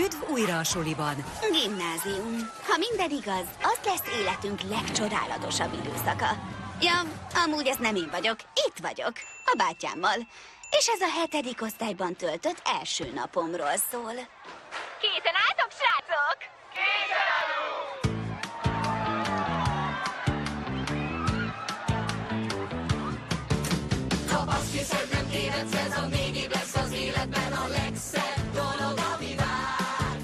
Üdv újra a suliban! Gimnázium. Ha minden igaz, az lesz életünk legcsodálatosabb időszaka. Ja, amúgy ez nem én vagyok, itt vagyok, a bátyámmal. És ez a 7. osztályban töltött első napomról szól. Készen álltok, srácok? Készen állunk! Kapaszkészed, nem tévedsz, ez a 4 év lesz az életben a legszebb dolog, ami vár.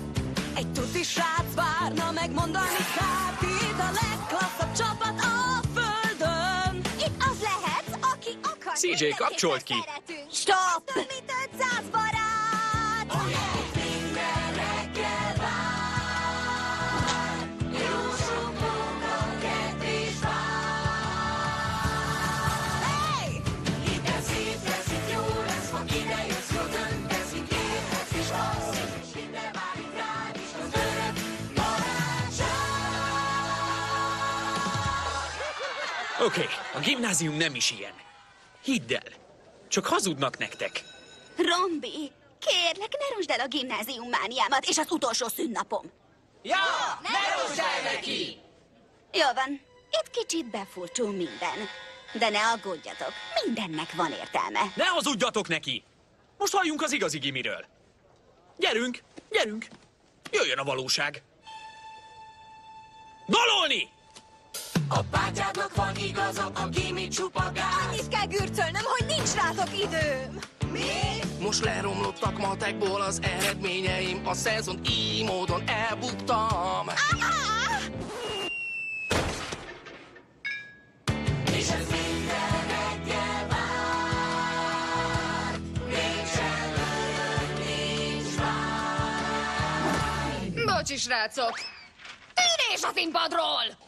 Egy tuti srác várna megmondani hát, itt a legklasszabb csapat a földön. Itt az lehet, aki akar. CJ, kapcsolt ki! Stop! Több mint 500 barát! Minden reggel vár, jó sok munka, és vár. Hey! Itt ez szép lesz, itt jó lesz, ha ide jössz, jól döntesz, itt élhetsz és alsz, és minden válik rád is az örök barátság. Oké, a gimnázium nem is ilyen. Hidd el, csak hazudnak nektek. Rombi, kérlek, ne rusd el a gimnázium mániámat, és az utolsó szünnapom. Ja, ne rossz el neki! Jó van, itt kicsit befurcsul minden. De ne aggódjatok, mindennek van értelme. Ne hazudjatok neki! Most halljunk az igazi gimiről. Gyerünk, gyerünk! Jöjjön a valóság. Dalolni! A bátyádnak van igaza, a gimi csupa gáz. Itt kell gürcölnöm, hogy nincs rátok időm. Mi? Most leromlottak matekból az eredményeim, a szezon így módon elbuktam. És ez minden reggel vár, nincsen örök, nincs vár. Bocsi, srácok! Tűnés a színpadról!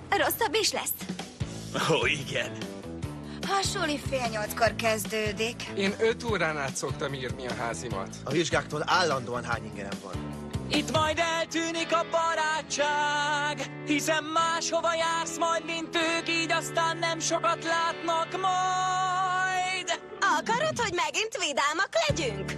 Rosszabb is lesz. Ó, igen. A suli fél 8-kor kezdődik. Én 5 órán át szoktam írni a házimat. A vizsgáktól állandóan hány ingerem van? Itt majd eltűnik a barátság, hiszen máshova jársz majd, mint ők, így aztán nem sokat látnak majd. Akarod, hogy megint vidámak legyünk?